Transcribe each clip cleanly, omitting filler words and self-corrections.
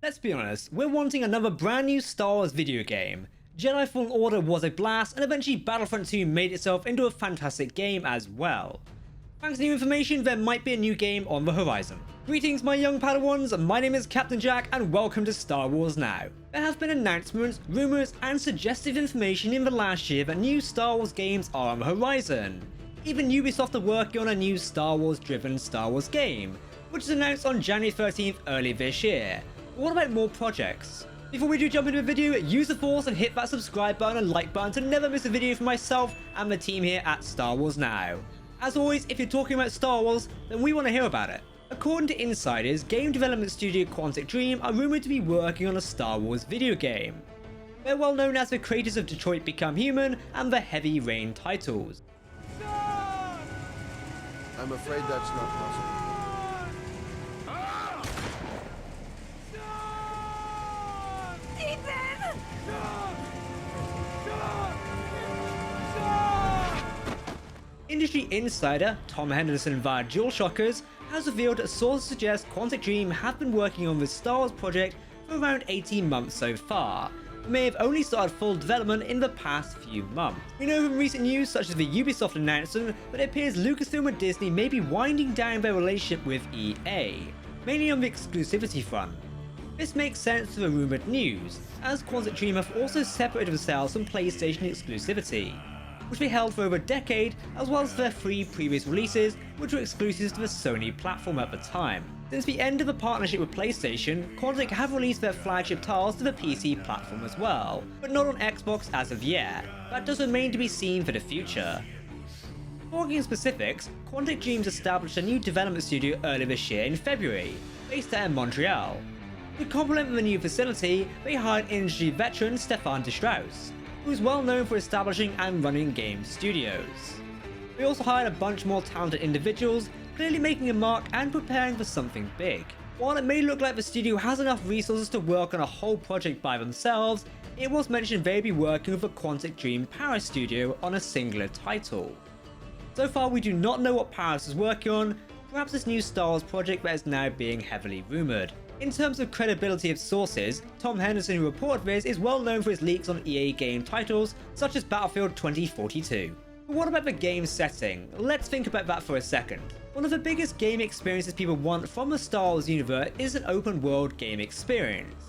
Let's be honest, we're wanting another brand new Star Wars video game. JEDI Fallen Order was a blast, and eventually Battlefront 2 made itself into a fantastic game as well. Thanks to new information, there might be a new game on the horizon. Greetings my young Padawans, my name is Captain Jack and welcome to Star Wars Now. There have been announcements, rumours and suggestive information in the last year that new Star Wars games are on the horizon. Even Ubisoft are working on a new Star Wars driven Star Wars game, which was announced on January 13th early this year. But what about more projects? Before we do jump into the video, use the force and hit that subscribe button and like button to never miss a video from myself and the team here at Star Wars Now. As always, if you're talking about Star Wars, then we want to hear about it. According to insiders, game development studio Quantic Dream are rumoured to be working on a Star Wars video game. They're well known as the creators of Detroit Become Human and the Heavy Rain titles. I'm afraid that's not possible. Industry insider Tom Henderson via DualShockers has revealed that sources suggest Quantic Dream have been working on this Star Wars project for around 18 months so far, but may have only started full development in the past few months. We know from recent news such as the Ubisoft announcement that it appears Lucasfilm and Disney may be winding down their relationship with EA, mainly on the exclusivity front. This makes sense to the rumoured news, as Quantic Dream have also separated themselves from PlayStation exclusivity, which they held for over a decade, as well as their 3 previous releases, which were exclusives to the Sony platform at the time. Since the end of the partnership with PlayStation, Quantic have released their flagship titles to the PC platform as well, but not on Xbox as of yet. That does remain to be seen for the future. Talking in specifics, Quantic Dreams established a new development studio earlier this year in February, based out in Montreal. To complement the new facility, they hired industry veteran Stéphane de Strauss, who is well known for establishing and running game studios. They also hired a bunch more talented individuals, clearly making a mark and preparing for something big. While it may look like the studio has enough resources to work on a whole project by themselves, it was mentioned they'd be working with a Quantic Dream Paris studio on a singular title. So far we do not know what Paris is working on, perhaps this new Star Wars project that is now being heavily rumoured. In terms of credibility of sources, Tom Henderson, who reported this, is well known for his leaks on EA game titles such as Battlefield 2042. But what about the game setting? Let's think about that for a second. One of the biggest game experiences people want from the Star Wars universe is an open world game experience.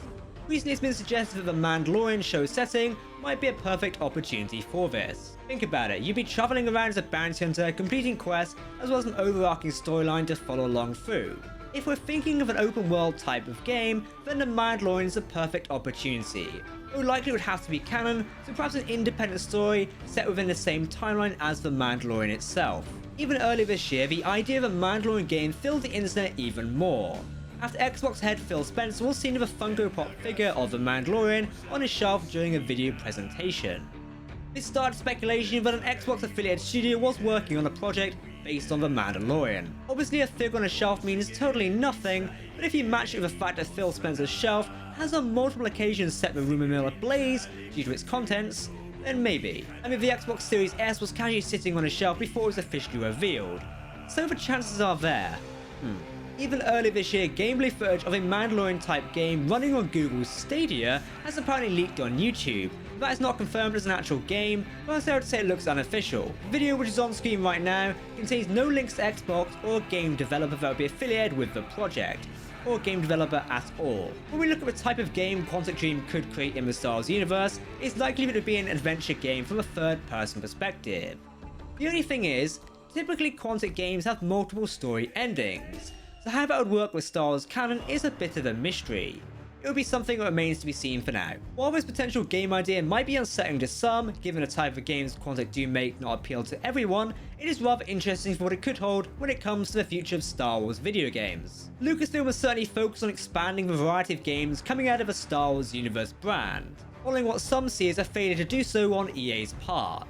Recently it's been suggested that the Mandalorian show setting might be a perfect opportunity for this. Think about it, you'd be travelling around as a bounty hunter, completing quests, as well as an overarching storyline to follow along through. If we're thinking of an open world type of game, then the Mandalorian is a perfect opportunity. It would likely have to be canon, so perhaps an independent story set within the same timeline as the Mandalorian itself. Even earlier this year, the idea of a Mandalorian game filled the internet even more, after Xbox head Phil Spencer was seen with a Funko Pop figure of the Mandalorian on his shelf during a video presentation. This started speculation that an Xbox affiliated studio was working on a project based on the Mandalorian. Obviously a figure on a shelf means totally nothing, but if you match it with the fact that Phil Spencer's shelf has on multiple occasions set the rumour mill ablaze due to its contents, then maybe. I mean, the Xbox Series S was casually sitting on a shelf before it was officially revealed, so the chances are there. Even earlier this year, gameplay footage of a Mandalorian type game running on Google's Stadia has apparently leaked on YouTube. That is not confirmed as an actual game, but I would say it looks unofficial. The video, which is on screen right now, contains no links to Xbox or a game developer that would be affiliated with the project, or a game developer at all. When we look at the type of game Quantic Dream could create in the Star Wars universe, it's likely that it would be an adventure game from a third-person perspective. The only thing is, typically Quantic games have multiple story endings, so how that would work with Star Wars canon is a bit of a mystery. It would be something that remains to be seen for now. While this potential game idea might be unsettling to some, given the type of games Quantic do make not appeal to everyone, it is rather interesting for what it could hold when it comes to the future of Star Wars video games. Lucasfilm was certainly focused on expanding the variety of games coming out of the Star Wars universe brand, following what some see as a failure to do so on EA's part.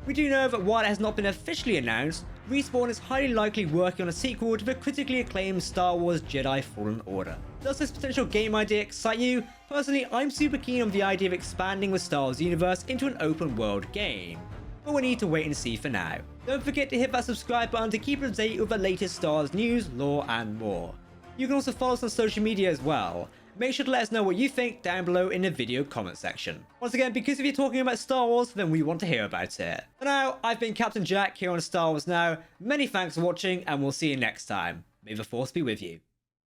We do know that while it has not been officially announced, Respawn is highly likely working on a sequel to the critically acclaimed Star Wars JEDI Fallen Order. Does this potential game idea excite you? Personally, I'm super keen on the idea of expanding the Star Wars universe into an open world game, but we need to wait and see for now. Don't forget to hit that subscribe button to keep up to date with the latest Star Wars news, lore and more. You can also follow us on social media as well. Make sure to let us know what you think down below in the video comment section. Once again, because if you're talking about Star Wars, then we want to hear about it. For now, I've been Captain Jack here on Star Wars Now. Many thanks for watching, and we'll see you next time. May the Force be with you.